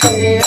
Bye.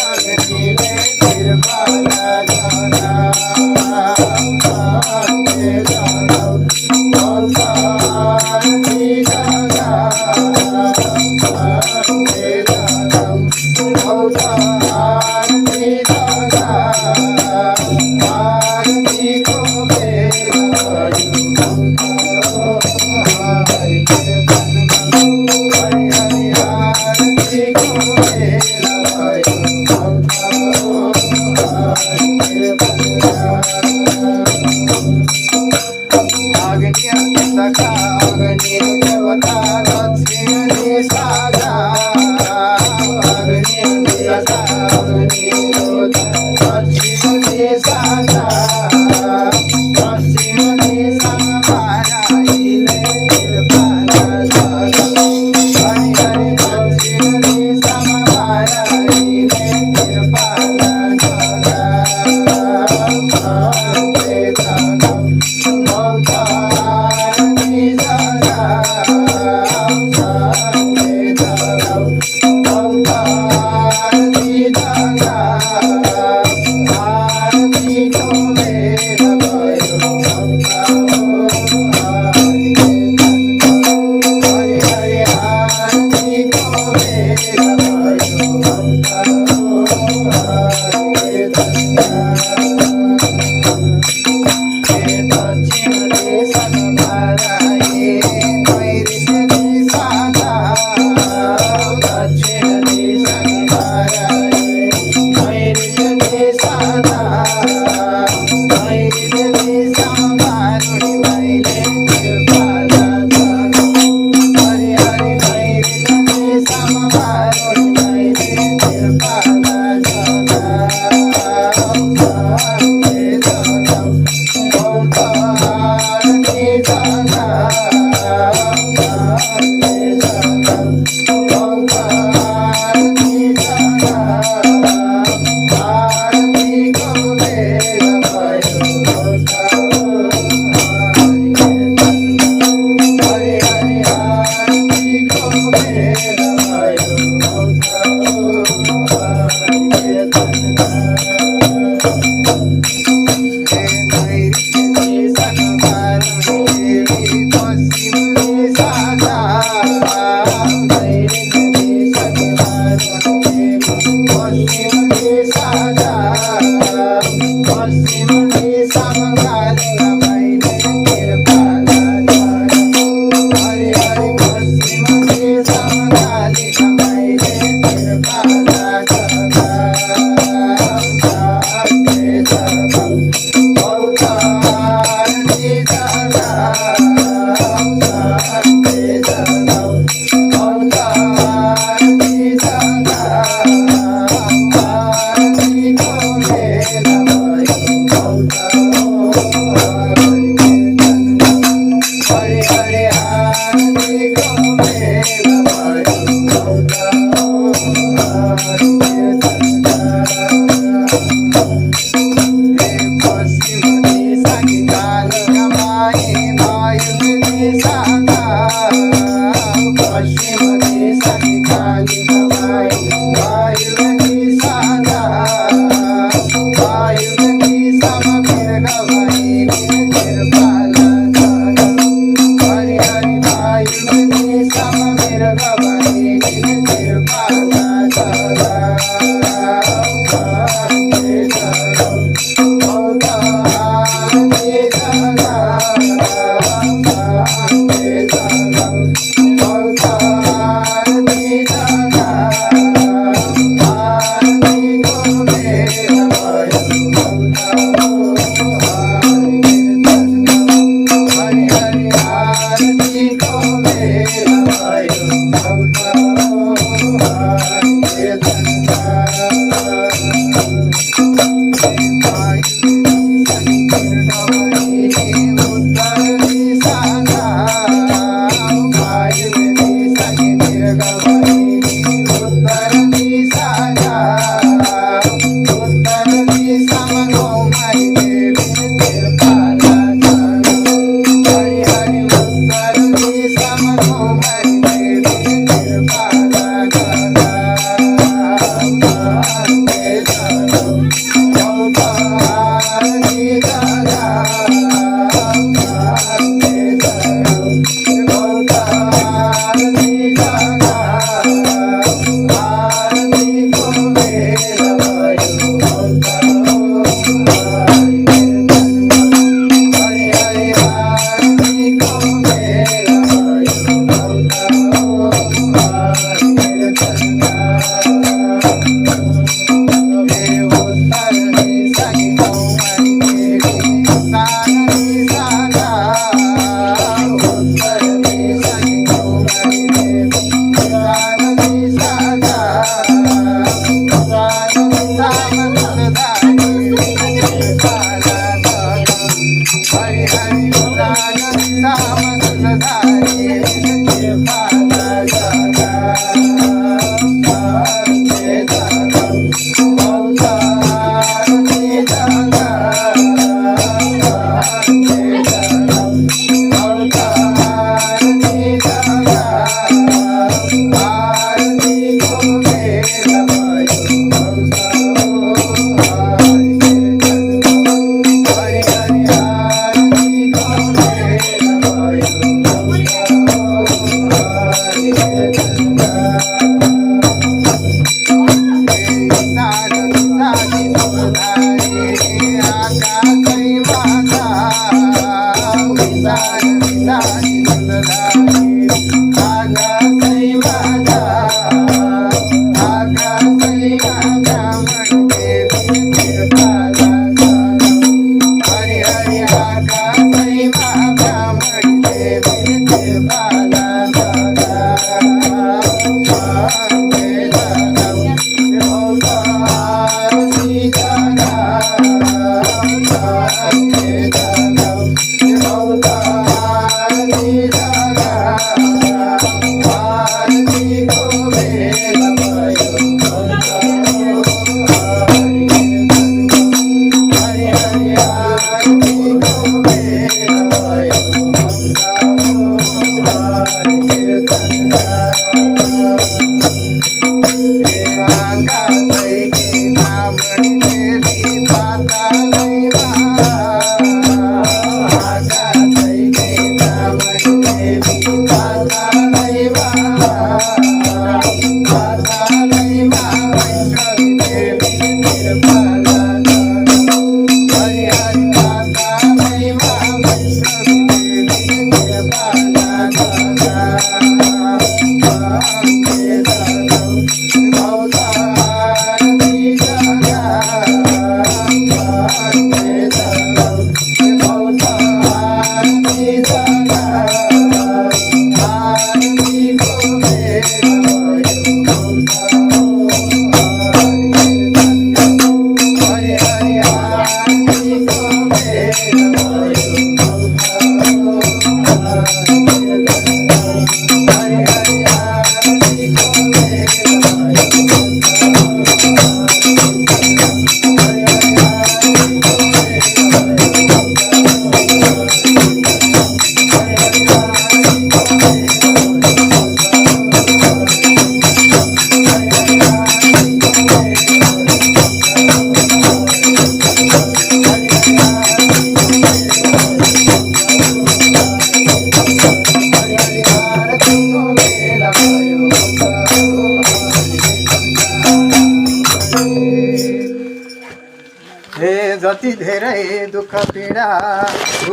जति धेरै दुःख पीडा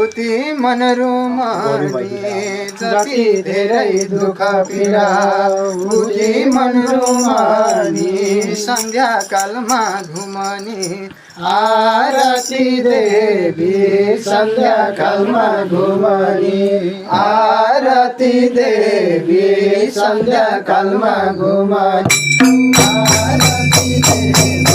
उति मन रुमानी जति धेरै दुःख पीडा उति मन रुमानी सन्ध्या कालमा घुमनी आरती देवी सन्ध्या कालमा घुमनी आरती देवी सन्ध्या कालमा घुमनी आरती देवी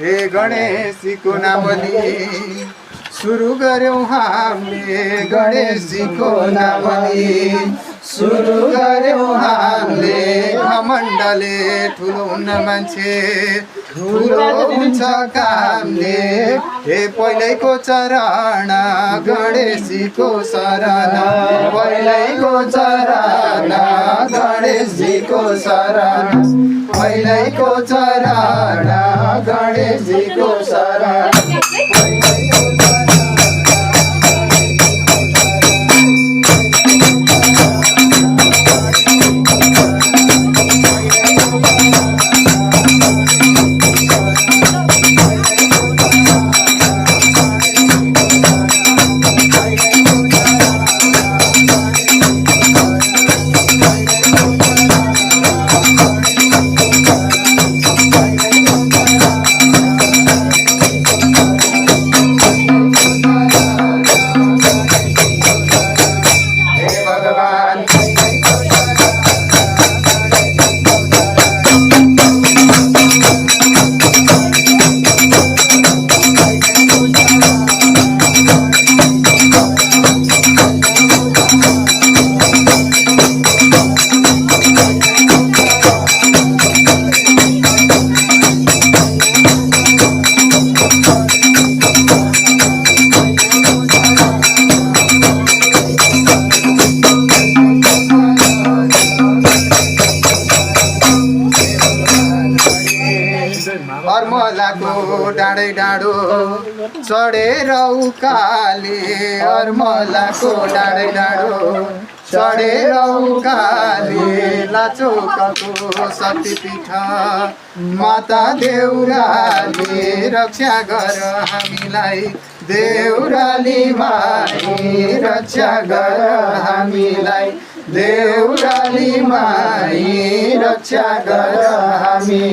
हे गणेशजीको नाम लिई सुरु गर्यौँ हामीले गणेशजीको नाम लिई सुरु गर्यौँ हामीले घमण्डले ठुलो हुन्न मान्छे ठुलो हुन्छ कामले हे पहिल्यैको चरण गणेशजीको शरण पहिल्यैको चरण गणेशजीको शरण पहिल्यैको चरण गणेशजीको शरण अर्मलाको डाँडै डाँडो चढेर उकाले अर्मलाको डाँडै डाँडो चढेर उकाले लाचोकको शक्तिपीठ माता देउराले रक्षा गर हामीलाई देउराली माई रक्षा गर हामीलाई देउराली माई रक्षा गर हामी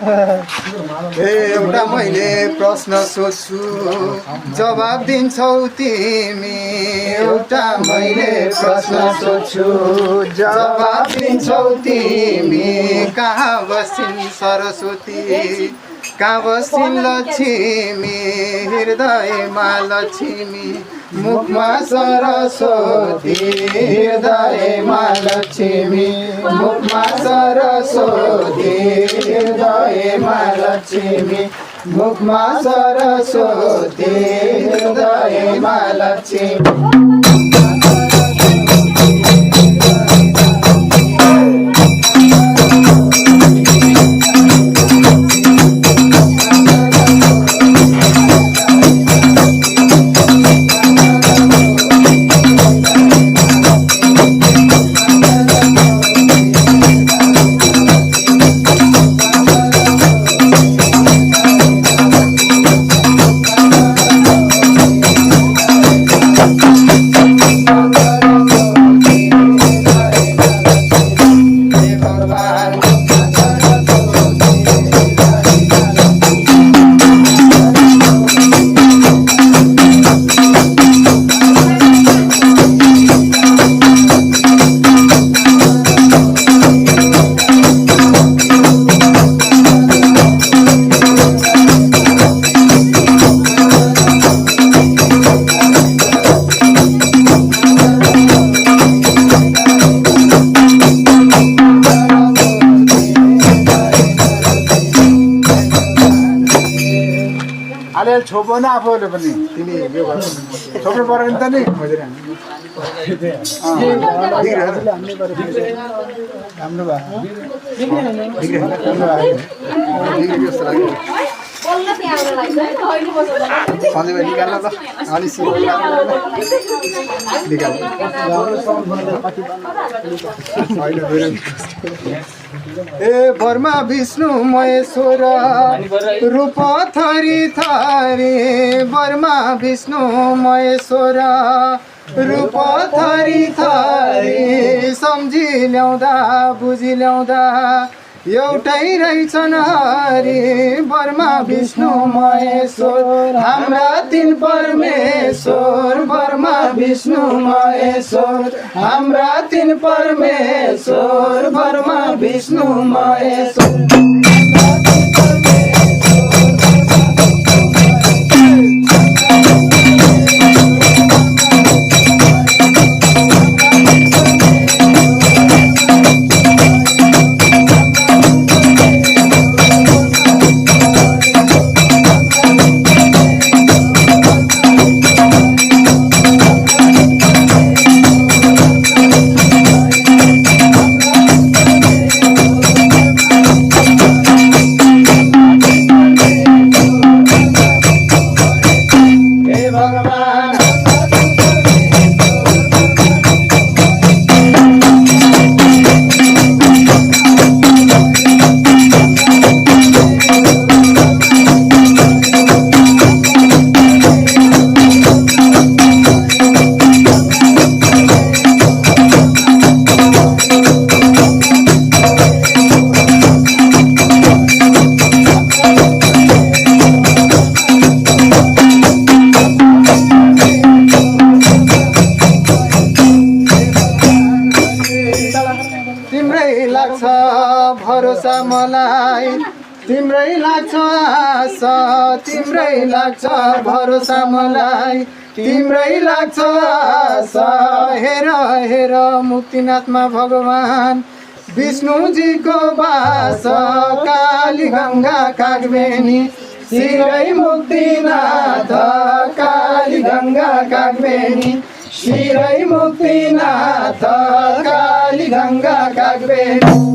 एउटा मैले प्रश्न सोध्छु जवाब दिन्छौ तिमी एउटा मैले प्रश्न सोध्छु जवाब दिन्छौ तिमी कहाँ बसिन् सरस्वती कहाँ बसिन् लक्ष्मी हृदयमा लक्ष्मी मुखमा सरस्वती हृदयमा लक्ष्मी मुखमा सरस्वती हृदयमा लक्ष्मी मुखमा सरस्वती हृदयमा लक्ष्मी बना आफूले पनि तिमी यो गर थोप्रो पऱ्यो नि त नि खोजेर राम्रो भयो निकाल्न त अलि ए बर्मा विष्णु महेश्वर रूप थरी थरी बर्मा विष्णु महेश्वर रूप थरी थरी सम्झी ल्याउँदा बुझी ल्याउँदा एउटै रहेछन् हरि बर्मा विष्णु महेश्वर हाम्रा तीन परमेश्वर बर्मा विष्णु महेश्वर हाम्रा तीन परमेश्वर बर्मा विष्णु महेश्वर भरोसा मलाई तिम्रै लाग्छ आशा तिम्रै लाग्छ भरोसा मलाई तिम्रै लाग्छ आशा हेर हेर मुक्तिनाथमा भगवान विष्णुजीको बास काली गंगा कागबेनी शिरै मुक्तिनाथ काली गंगा कागबेनी शिरै मुक्तिनाथ काली गंगा कागबेनी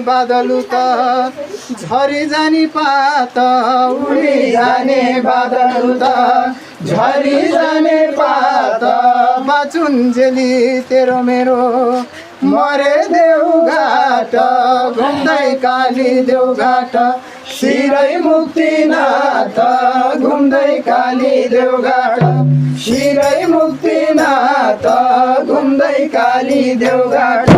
बादल त झरी जाने पात उडी जाने बादल त झरी जाने पात बाचुन्जेली तेरो मेरो मरे देउघाट घुम्दै काली देउघाट शिरै मुक्तिनाथ घुम्दै काली देउघाट शिरै मुक्तिनाथ घुम्दै काली देउघाट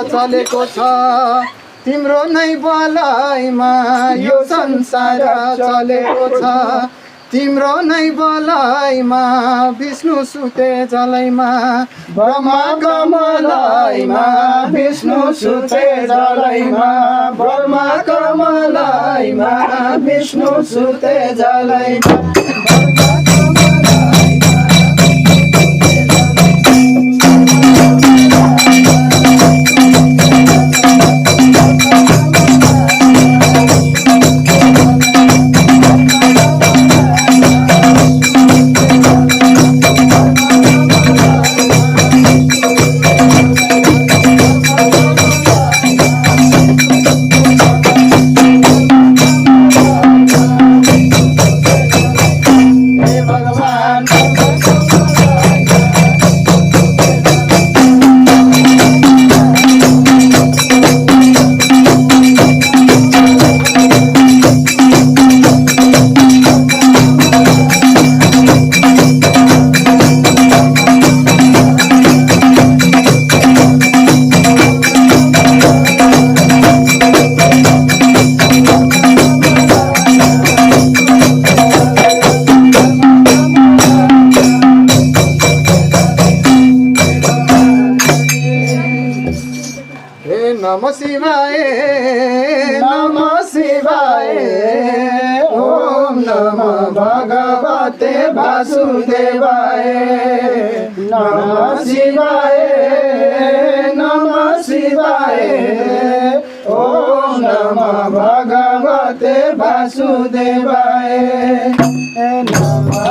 चलेको छ तिम्रो नै बलाइमा यो संसार चलेको छ तिम्रो नै बलाइमा विष्णु सुते जलैमा ब्रह्मा कमलाइमा विष्णु सुते जलैमा ब्रह्मा कमलाइमा विष्णु सुते जलैमा नमः शिवाय नमः शिवाय ओम नमः भगवते वासुदेवाय नमः शिवाय ओम नमः भगवते वासुदेवाय नमः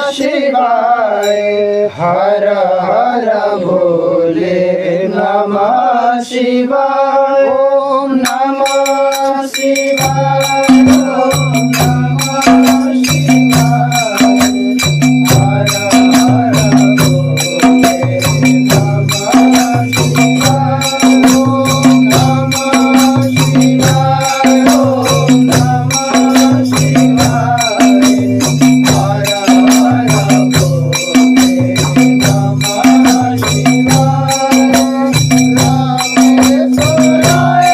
शिवाय हर हर भोले नमः शिवाय ओम नमः शिवाय ओम नमः शिवाय हर हर भोले नमः शिवाय ओम नमः शिवाय ओम नमः शिवाय हर हर भोले नमः शिवाय रामेश्वराय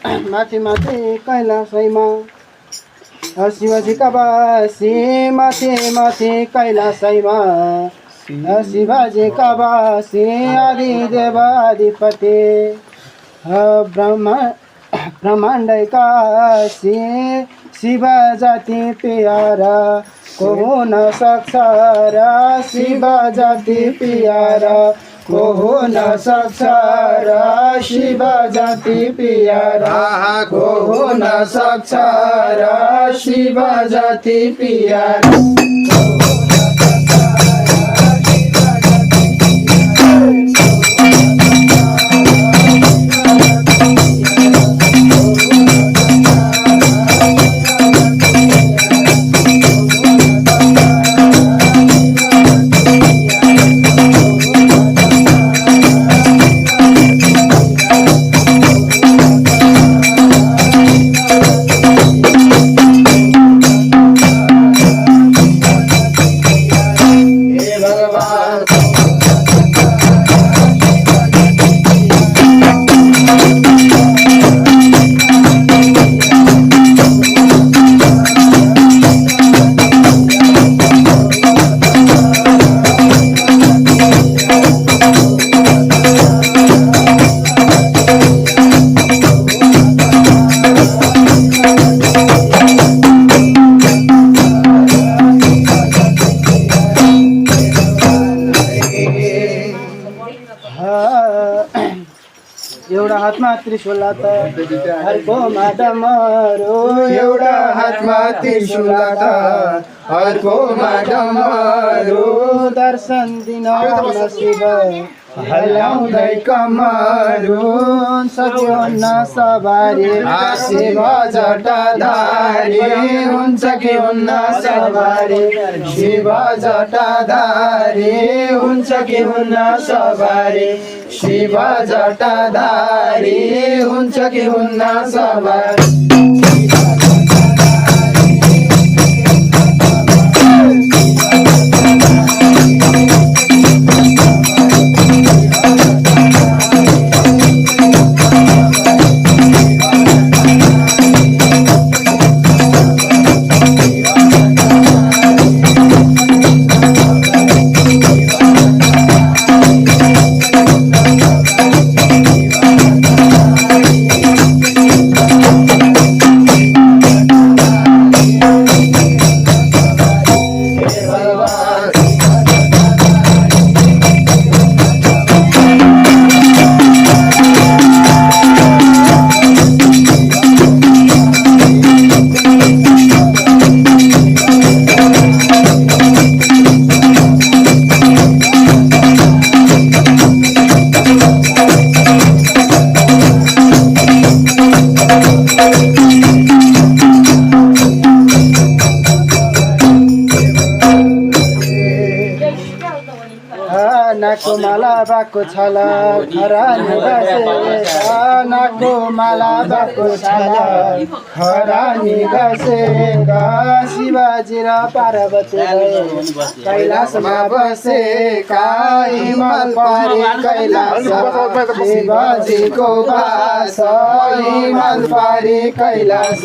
माथि माथि कैलाशैमा शिवजीका बासी माथि माथि कैलाशैमा शिवजीका बासी आदि देवाधिपति ब्रह्माण्डका शिव जाति प्यारा को हुन सक्छ र शिव जाति प्यारा को हुन सक्छ र शिव जाति प्यारा को हुन सक्छ र शिव जाति प्यारा एउटा हातमा त्रिशूल त अर्कोमा डमरू एउटा हातमा त्रिशूल त अर्कोमा डमरू दर्शन दिन शिव हल्लाउँदै कमरू सक्यो न सवारी शिव जटाधारी हुन्छ कि हुन्न सवारी शिव जटाधारी हुन्छ कि हुन्न सवारी शिव जटाधारी हुन्छ कि हुन्न सवारी नाकको माला बाको छाला खरानी घसेका नाकको माला बाको छाला खरानी घसेका शिवजी र पार्वती कैलाशमा बसेका हिमाल पारी कैलाश शिवजीको बास हिमाल पारी कैलाश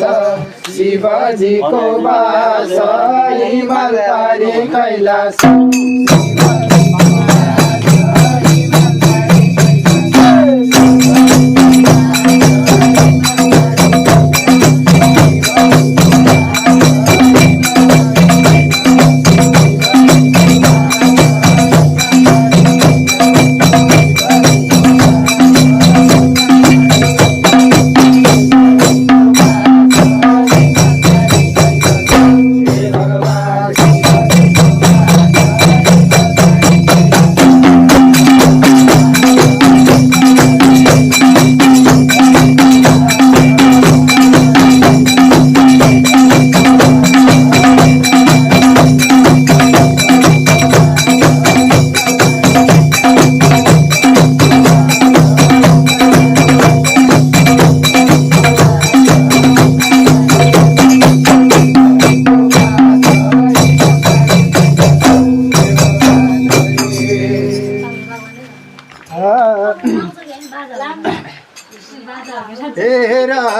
शिवजीको बास हिमाल पारी कैलाश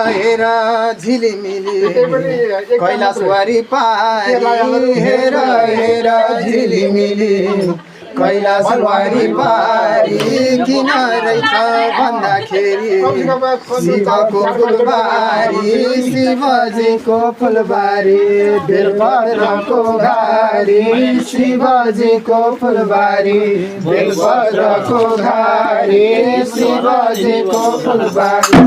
हेर झिलिमिली कैलाशवारी पारी हेर हेर झिलिमिली कैलाशवारी पारी किन रहेछ भन्दाखेरि शिवको फुलबारी शिवजीको फुलबारी बेलपत्रको घारी शिवजीको फुलबारी बेलपत्रको घारी शिवजीको फुलबारी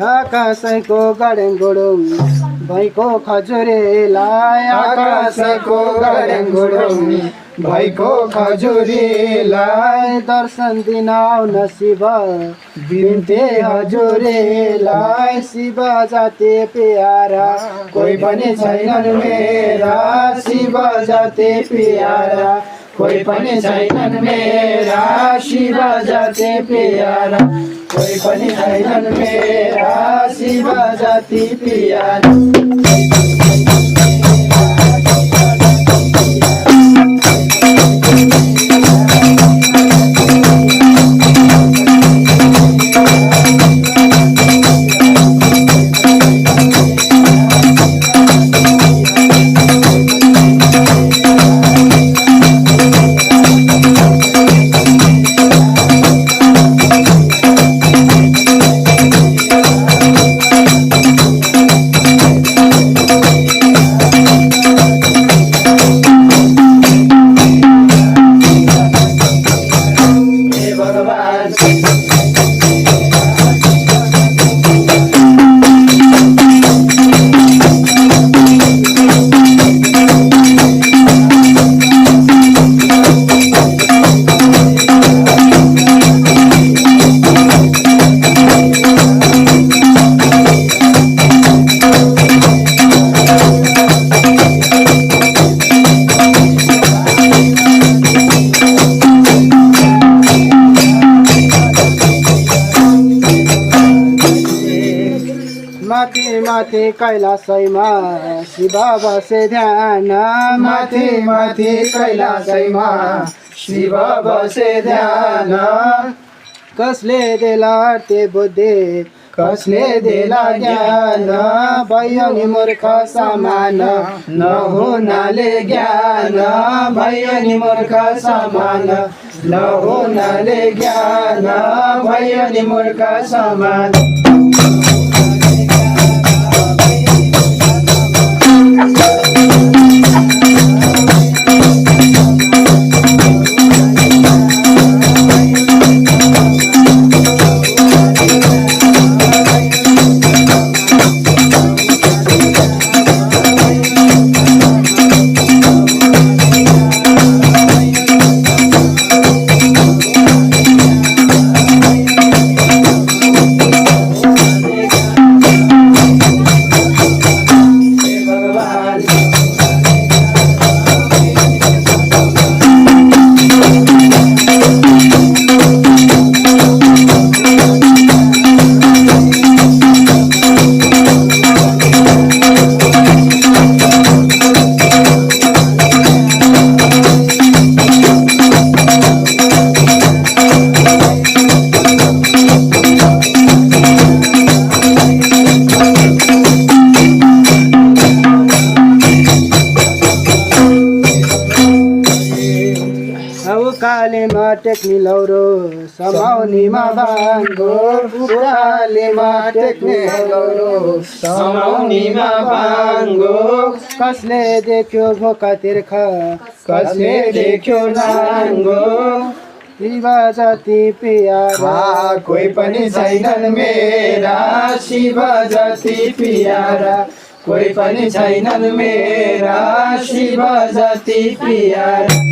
आकाशको गडेङगुडुङ भैको खजुरीलाई आकाशको गडेङगुडुङ भैको खजुरीलाई दर्शन दिन आउन शिव बिन्ते हजुरीलाई शिव जाति प्यारा कोही पनि छैनन् मेरा शिव जाति प्यारा कोही पनि छैनन् मेरा शिव जाति प्यारा कोही पनि छैनन् मेरा शिव जाति प्यारा माथि माथि कैलाशैमा शिव बसे ध्यान माथि माथि कैलाशैमा शिव बसे ध्यान कसले देला ते बुद्धि कसले देला ज्ञान भयो नि मूर्ख समान नहुनाले ज्ञान भयो नि मूर्ख समान नहुनाले ज्ञान भयो नि मूर्ख समान भगवान उकालीमा टेक्ने लौरो समाउनीमा भाङ्गो उकालीमा टेक्ने लौरो समाउनीमा भाङ्गो कसले देख्यो भोका तिर्खा कसले देख्यो नाङ्गो शिवा जति प्यारा कोही पनि छैनन् मेरा शिव जति प्यारा कोही पनि छैनन् मेरा शिव जति प्यारा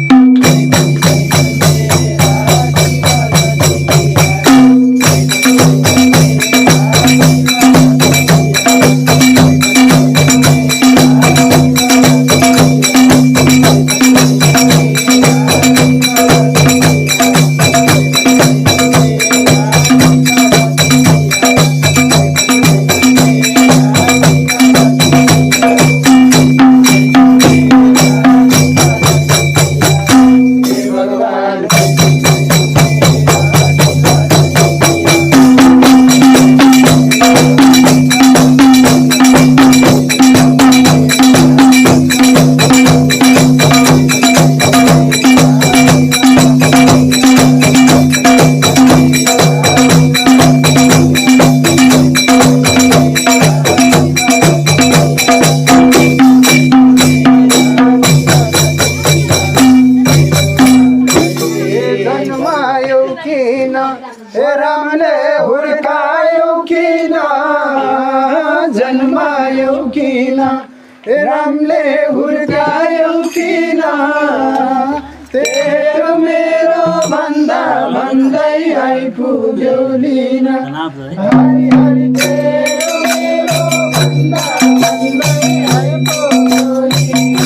रामले हुर्कायो किन जन्मायो किन रामले हुर्कायो किन तेरो मेरो भन्दा भन्दै आइपुग्यो लिन हरि हरि तेरो मेरो भन्दा भन्दै आइपुग्यो लिन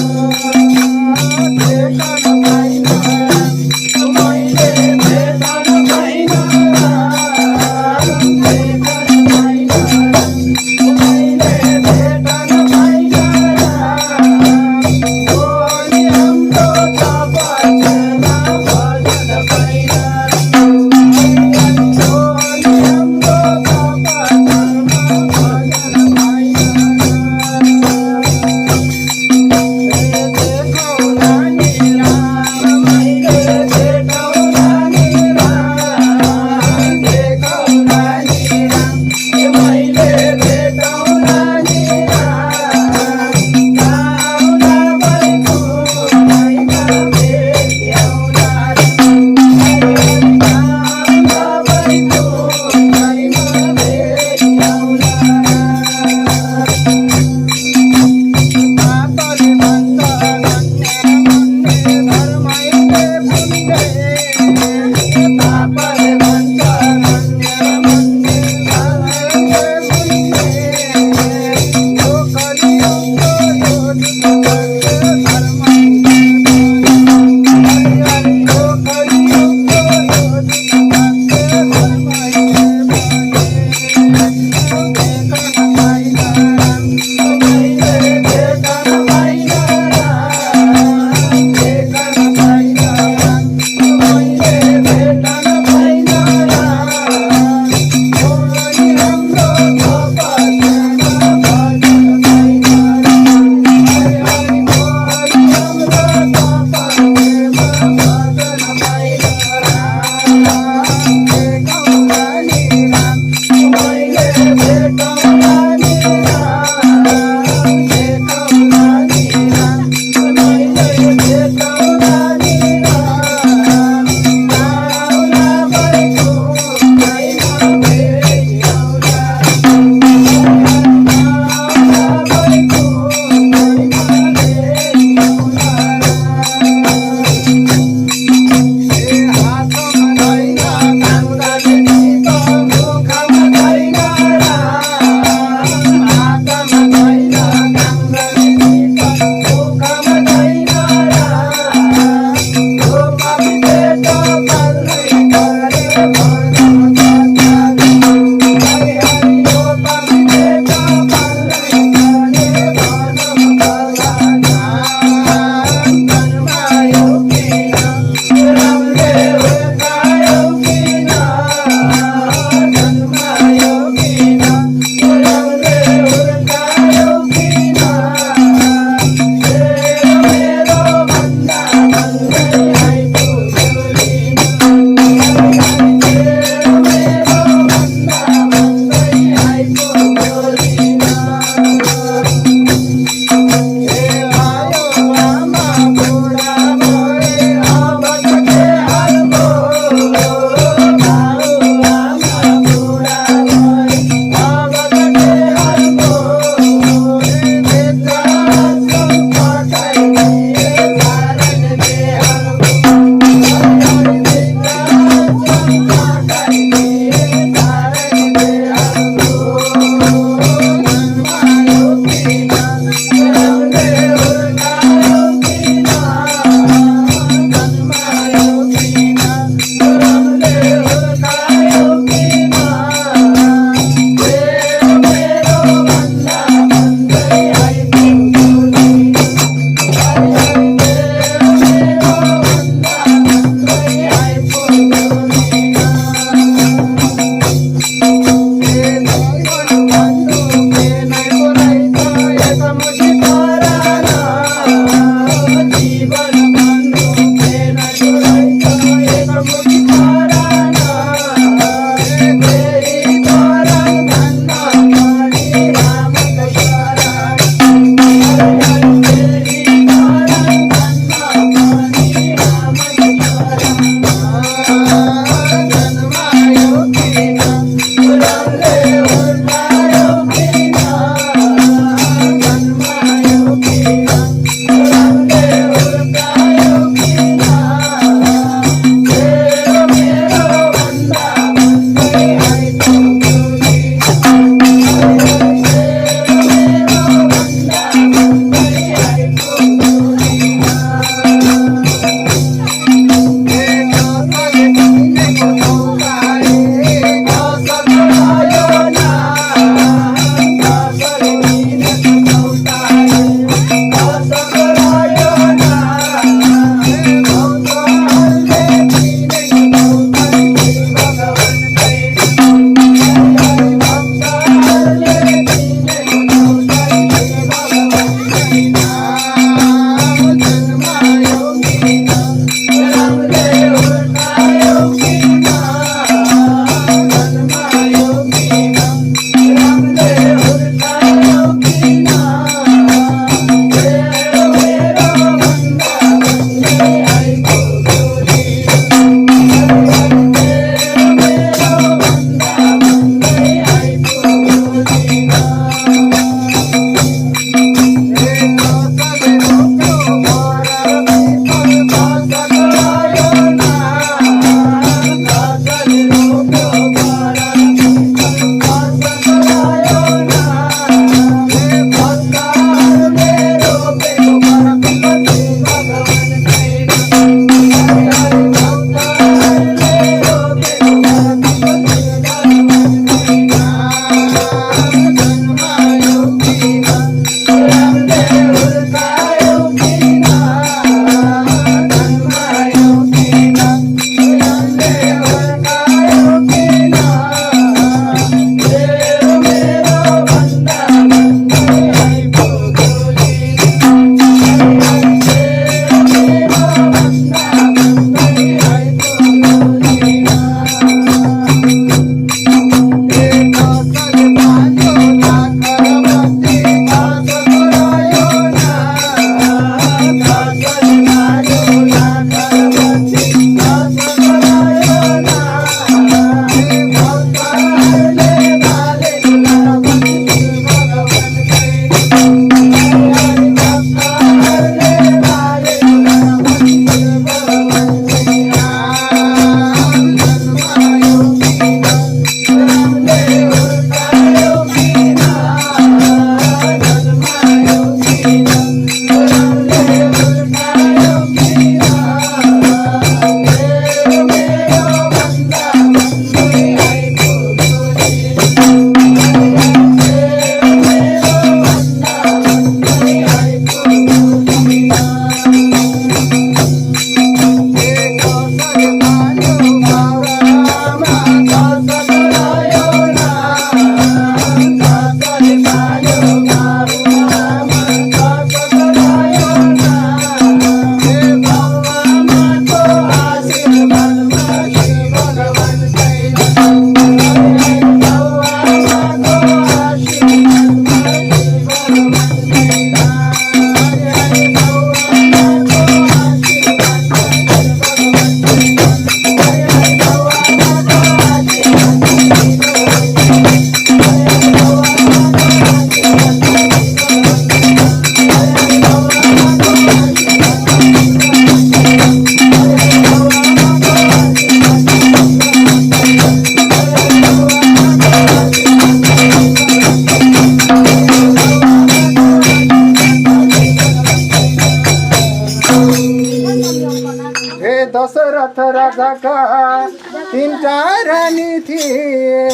दशरथ राजाका तीनटा रानी थिए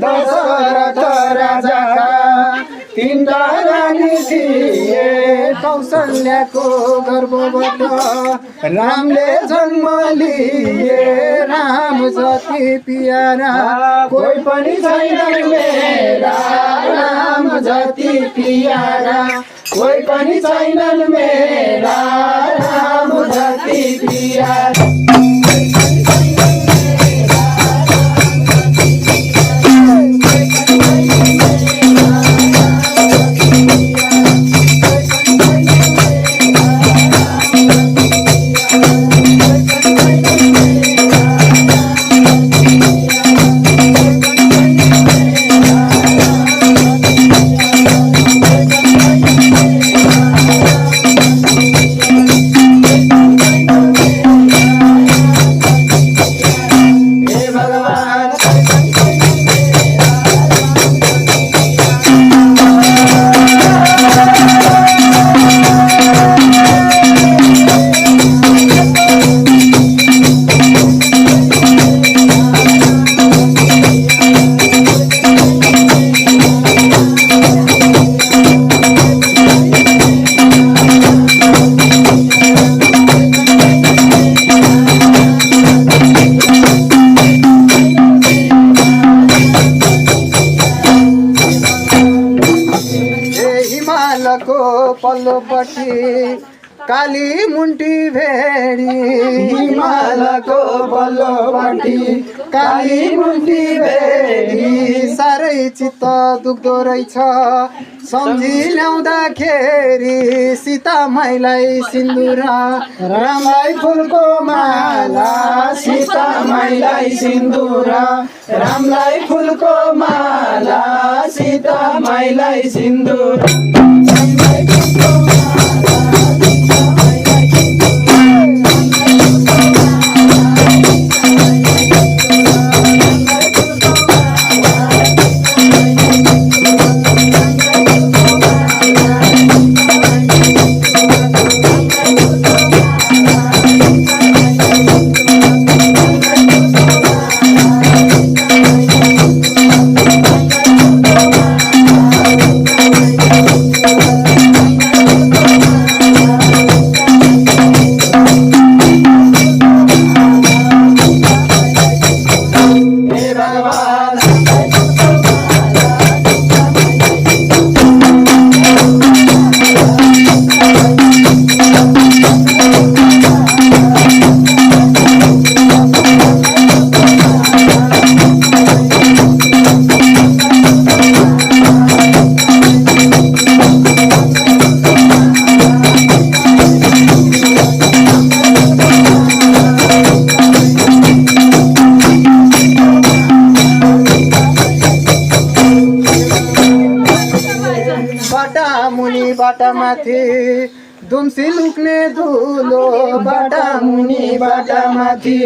दशरथ राजाका तीनटा रानी थिए कौशल्याको गर्भबाट रामले जन्म लिए राम जति प्यारा कोही पनि छैन मेरा राम जति प्यारा कोही पनि छैनन् मेरा राम जति प्यारा पल्लोपट्टि काली मुन्टी भेडी हिमालको पल्लोपट्टि काली मुन्टी भेडी साह्रै चित्त दुख्दो रहेछ सम्झी ल्याउँदाखेरि सीता माइलाई सिन्दुर रामलाई फुलको माला सीता माइलाई सिन्दुर रामलाई फुलको माला सीता माइलाई सिन्दुर बाटा माथि दुम्सी लुक्ने धुलो बाटा मुनि बाटा माथि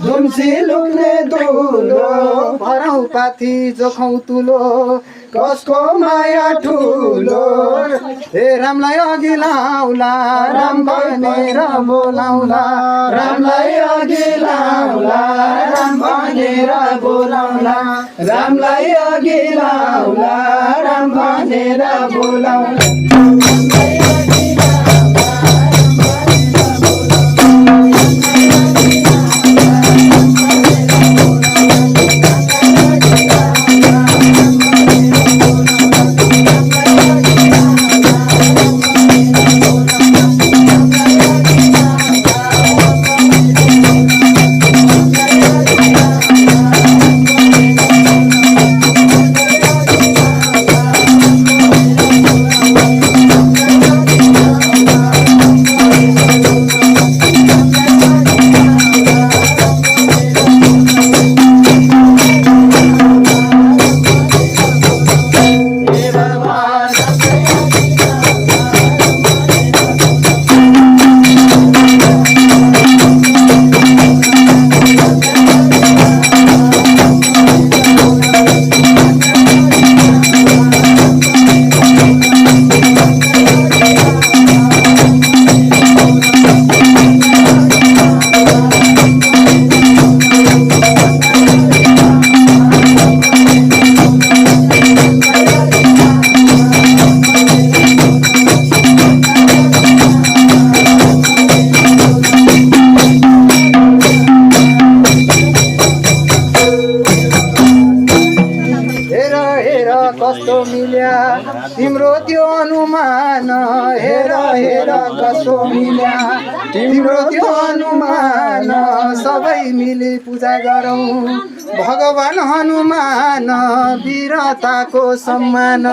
दुम्सी लुक्ने धुलो भरौ पाथी जोखौ तुलो कसको माया ठुलो हे रामलाई अघि लाउला राम भनेर बोलाउला रामलाई अघि लाउला राम भनेर बोलाउला रामलाई अघि लाउला राम भनेर बोलाउला कस्तो मिल्या तिम्रो त्यो अनुमान हेर हेर कस्तो मिल्या तिम्रो त्यो अनुमान सबै मिली पूजा गरौँ भगवान हनुमान वीरताको सम्मान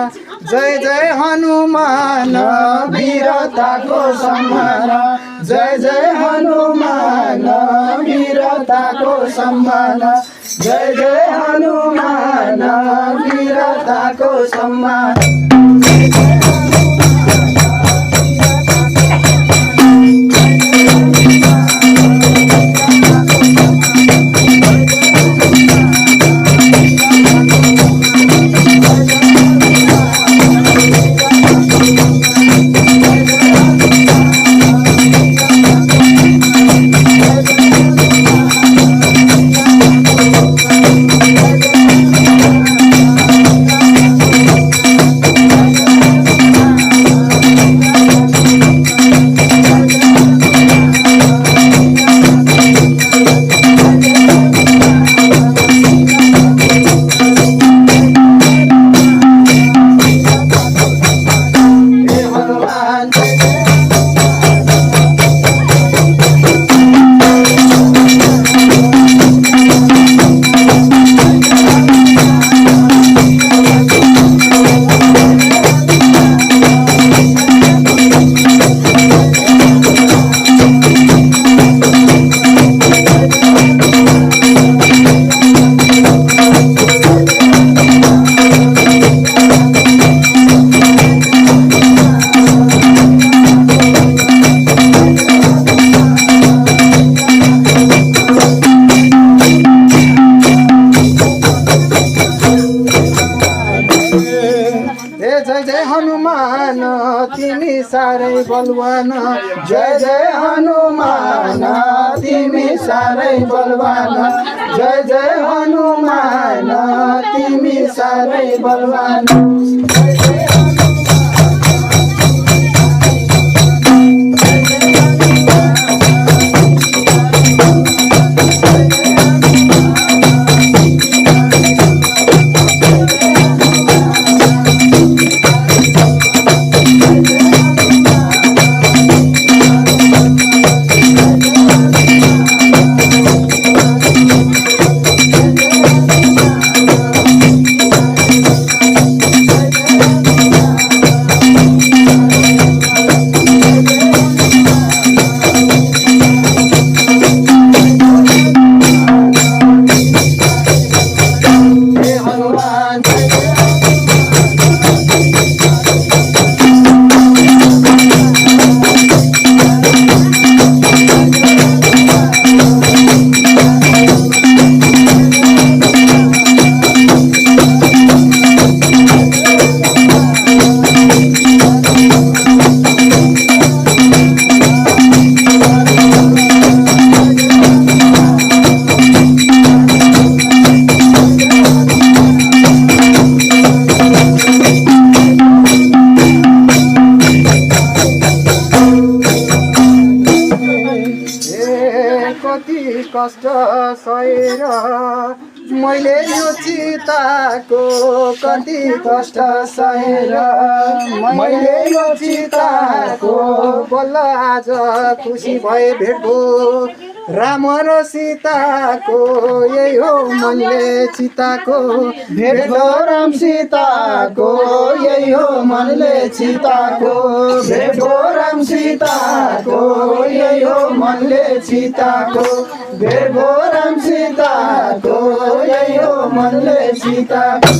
जय जय हनुमान वीरताको सम्मान जय जय हनुमान वीरताको सम्मान जय जय हनुमान वीरताको सम्मान जय जय हनुमान तिमी साह्रै बलवान जय जय हनुमान तिमी साह्रै बलवान जय जय हनुमान तिमी साह्रै बलवान कष्ट सहेर मैले यो चिताको कति कष्ट सहेर मैले यो चिताको बल्ल आज खुसी भए भेटो राम र सीताको यही हो मनले चिताको भेट राम सीताको यही हो मनले चिताको भेट राम सीताको यही हो मनले चिताको भेट राम सीताको यही हो मनले चिताको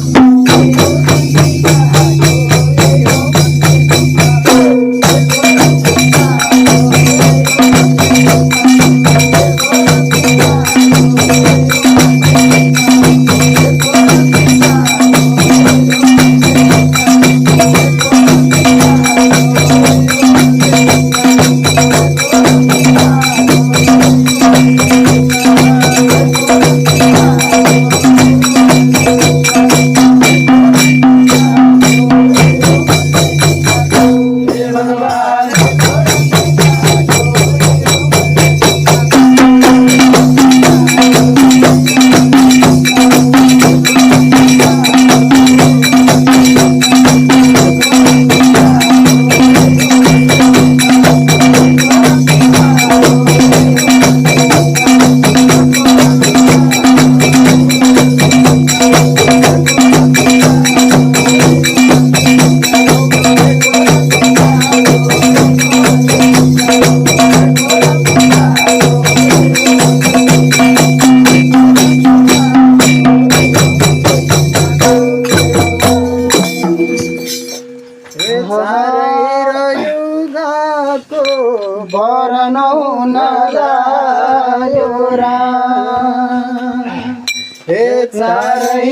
हे चारै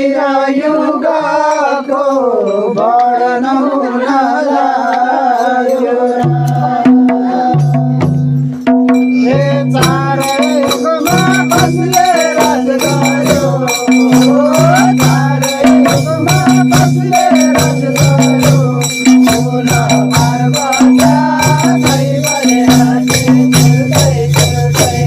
युगको वर्णन हुन लाग्यो हे चारै युगमा बस्ने राज गयो चारै युगमा बस्ने राज गयो हुन पार्वत्या दैवले हाते चल्दै चल्दै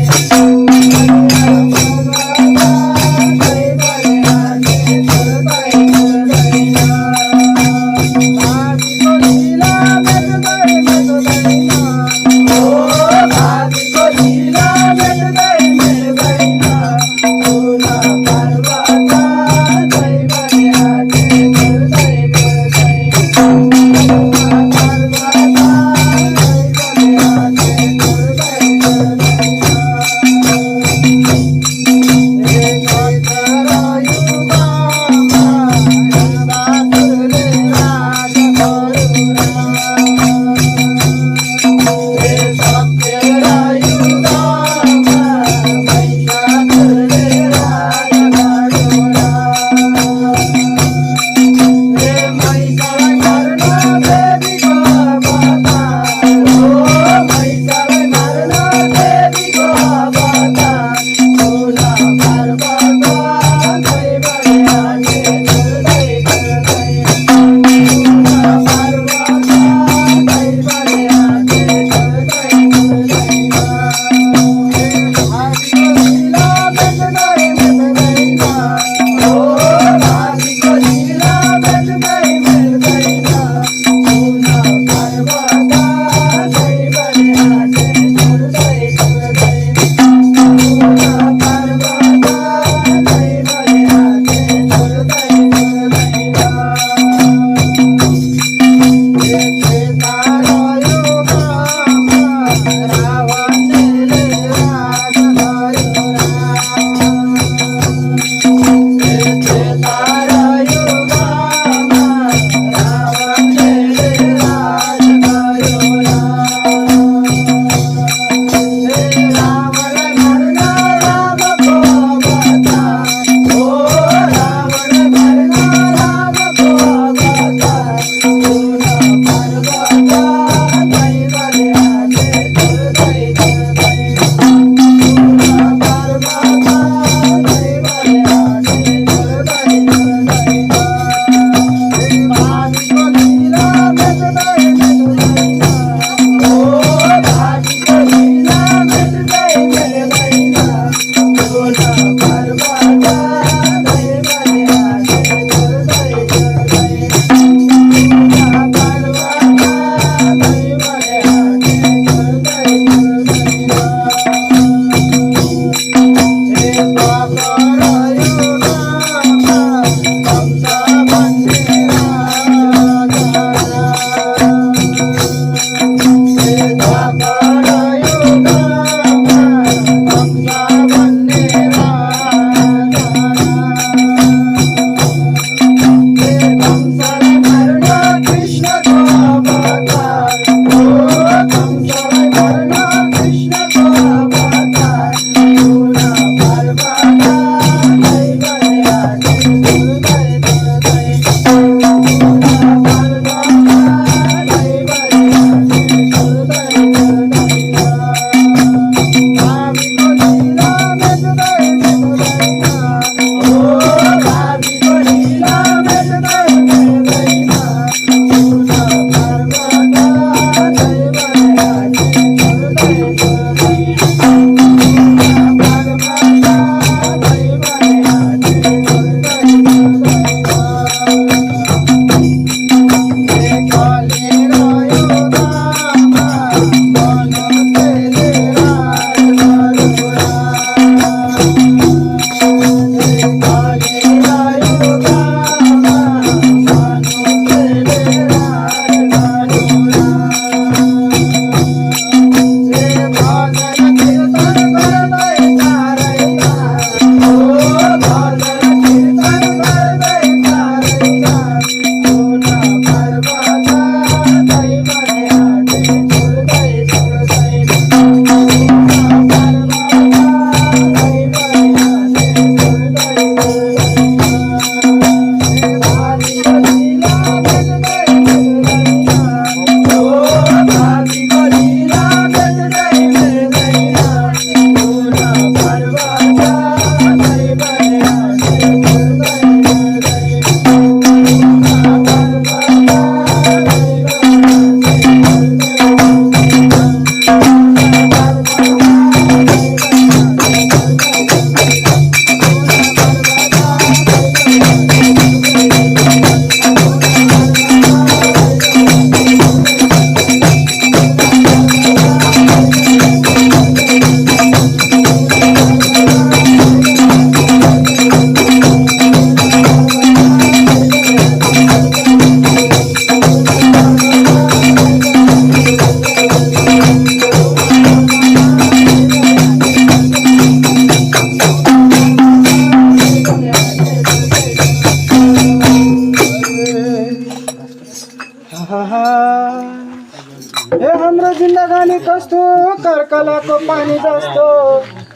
जाने कस्तो कर्कलाको पानी जस्तो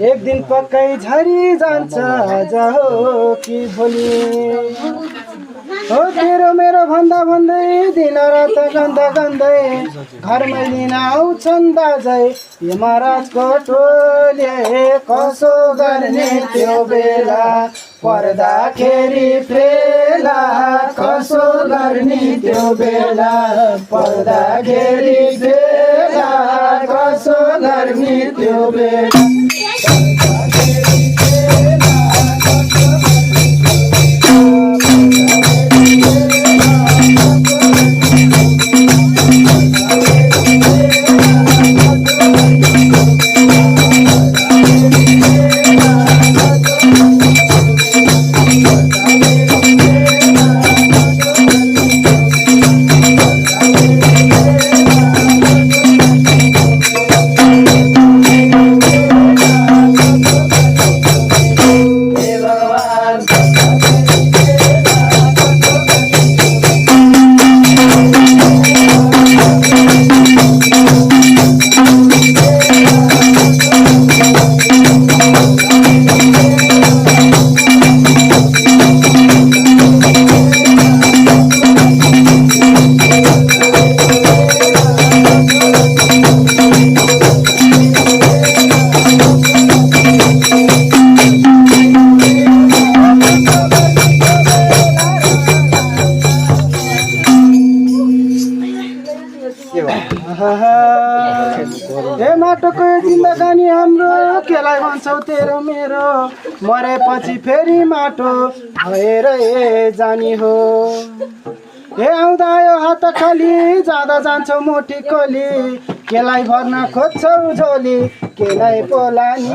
एक दिन पक्कै झरी जान्छ आज हो कि भोलि हो तेरो मेरो भन्दा भन्दै दिन रात गन्दा गन्दै घरमै लिन आउँछन् दाजै यो महाराजको टोले कसो गर्ने त्यो बेला पर्दाखेरि फेला कसो गर्ने त्यो बेला पर्दाखेरि फेला कसो गर्ने त्यो बेला हे माटोको जिन्दगानी हाम्रो केलाई भन्छौ तेरो मेरो मरेपछि फेरि माटो भएर जानी हो हे आउँदा यो हात खाली जाँदा जान्छौ मोटी कोली केलाई भर्न खोज्छौ झोली केलाई पोलानी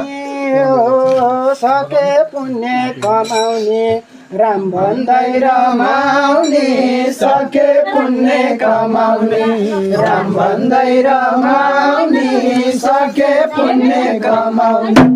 हो सके पुण्य कमाउने राम भन्दै रमाउने सके पुण्य कमाउने राम भन्दै रमाउने सके पुण्य कमाउने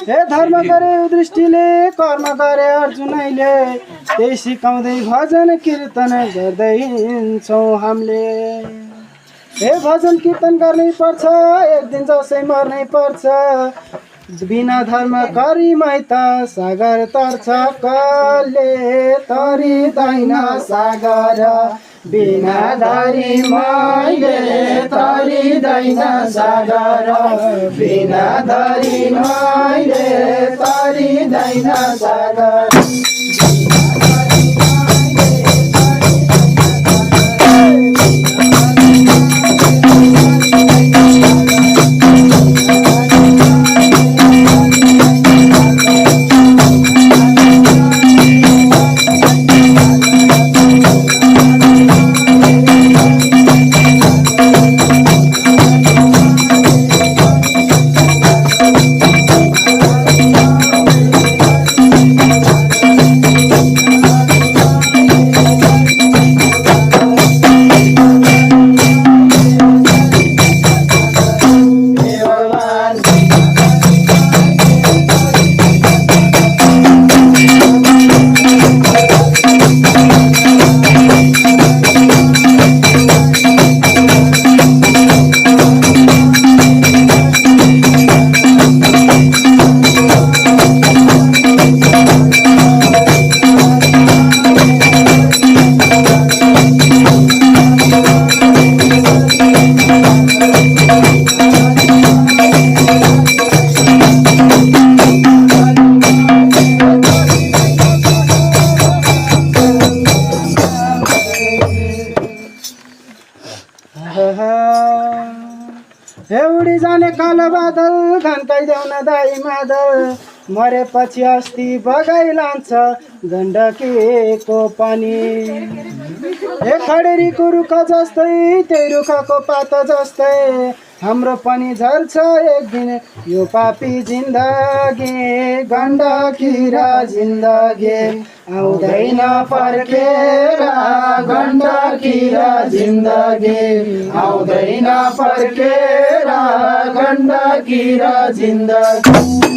हे धर्म गरे दृष्टिले कर्म गरे अर्जुनैले त्यही सिकाउँदै भजन कीर्तन गर्दै हिँड्छौँ हामीले हे भजन कीर्तन गर्नै पर्छ एक दिन जसै मर्नै पर्छ बिना धर्म करिमै त सागर तर्छ कसले तरिँदैन सागर बिना धरी मैले तरिँदैन सागर बिना धरी मैले तरिँदैन सागर मादल घन्काइदेऊ न दाई मादल मरेपछि अस्ति बगाइ लान्छ गण्डकीको पानी ए खडेरीको रुख जस्तै त्यही रुखको पात जस्तै हाम्रो पनि झर्छ एक दिन यो पापी जिन्दगी गण्डकी र जिन्दगी आउँदैन फर्केर गण्डकी र जिन्दगी आउँदैन फर्केर गण्डकी र जिन्दगी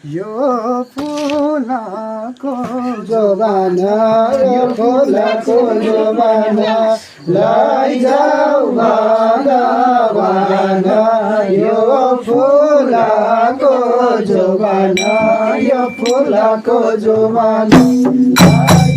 यो फुलको जोबाना यो फुलको जोबाना लैजाऊ भगवान यो फुलको जोबाना यो फुलको जोबाना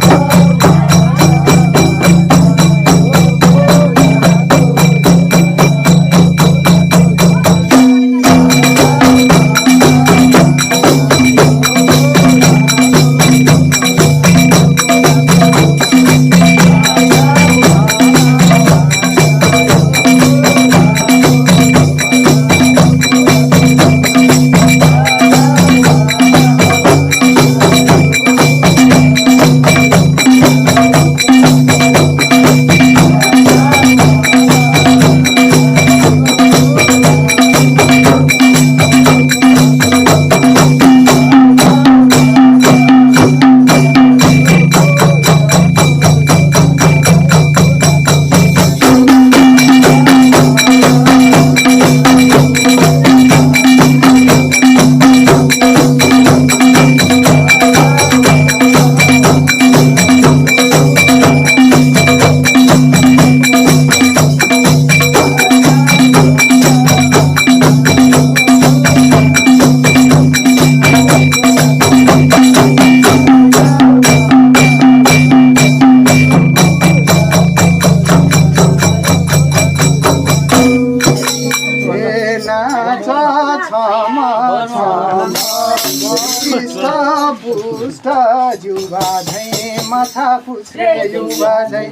माछा पुछ्रे युवा झै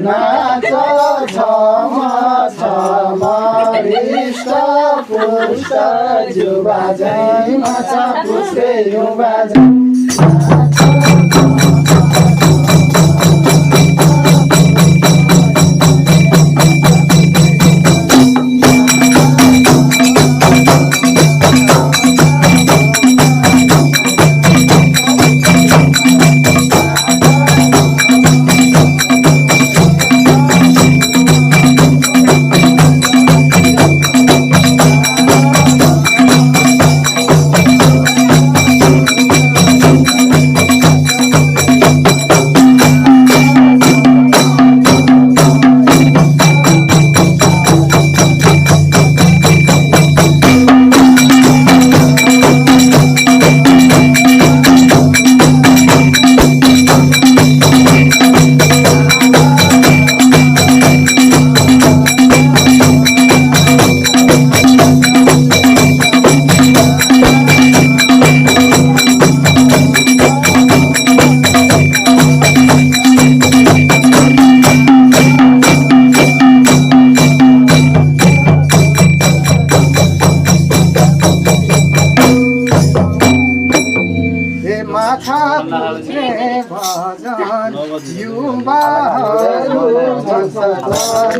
नाच छमा छमा हृष्ट पुष्ट जुवा झै माछा पुछ्रे युवा झै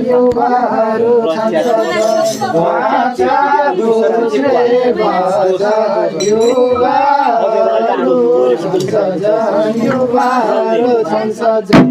युवाहरू छन् वाचा पुछ्रे भजन युवाहरू छन् सजन युवाहरू छन् सजन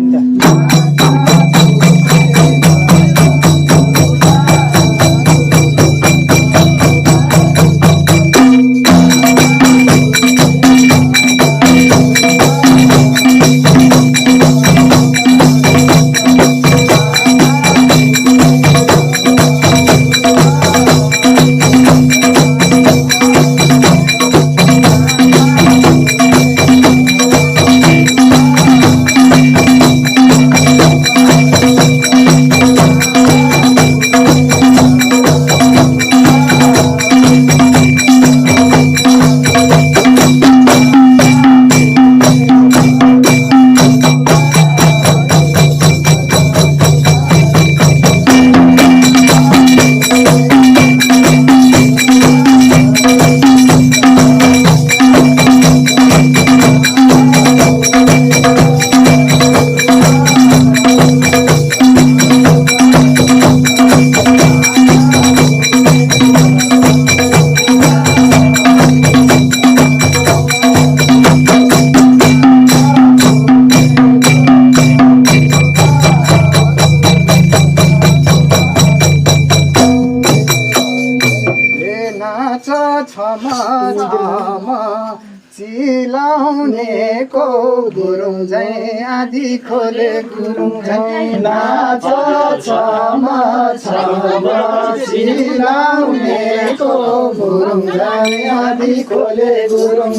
चिलाउनेको गुरुङ झै आदि खोले गुरुङ झै नाच छमा छमा चिलाउनेको गुरुङ झै आदि खोले गुरुङ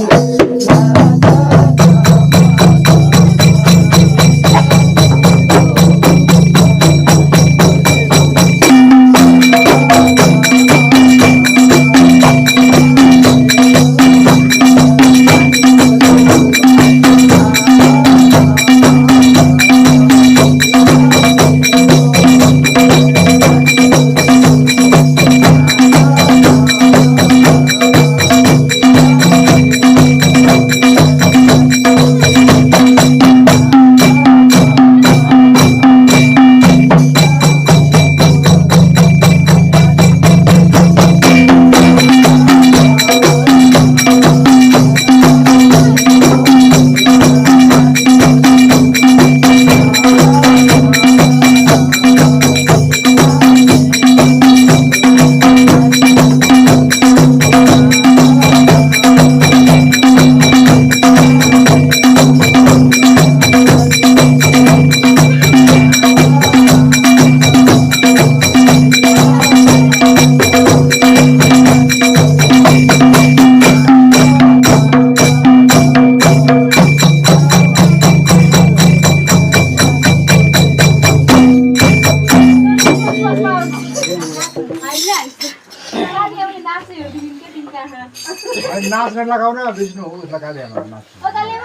नाच्न लगाउन विष्णु लगाइदियो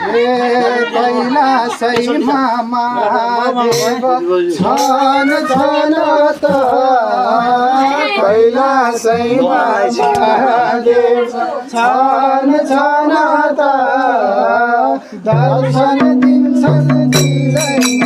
कैलाशैमा महादेव छन् छन् त कैलाशैमा महादेव छन् छन् त दर्शन दिन्छन् दिँदैन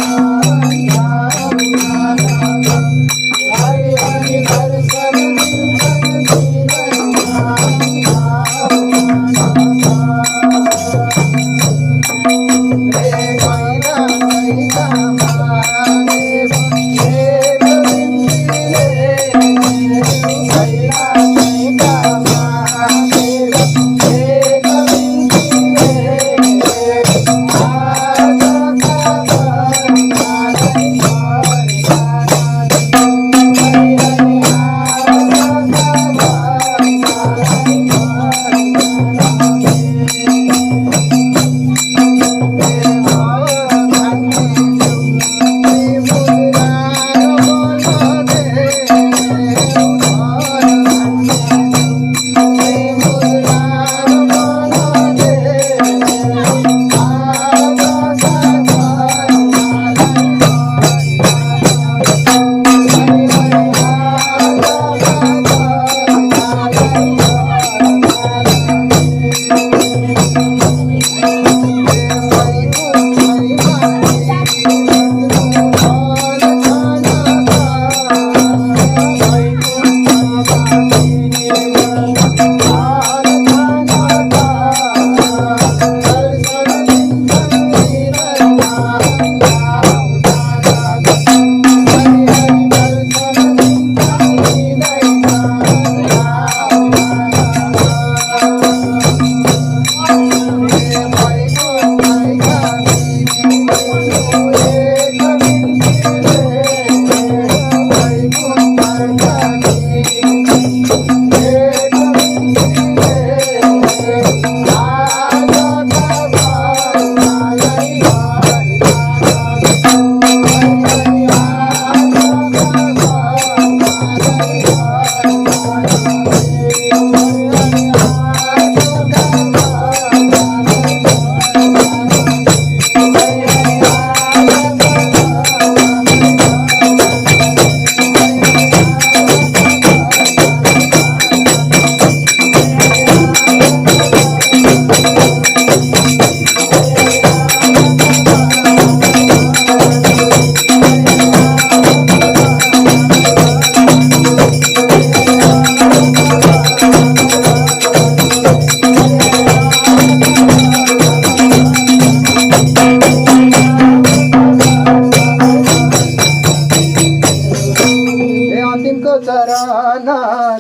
चरण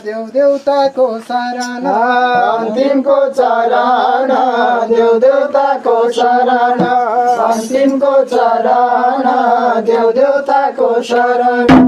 देव देवताको शरण अन्तिमको चरण देव देवताको शरण अन्तिमको चरण देव देवताको शरण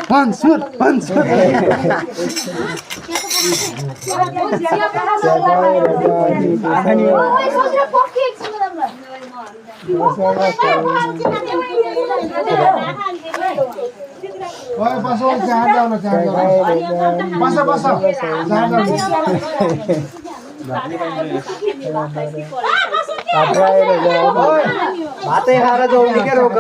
Pansur. ओए बसो जहाँ जाऊ न जहाँ जाऊ बस बस जहाँ जाऊ भातै खाएर जाऊ नि क्या रोक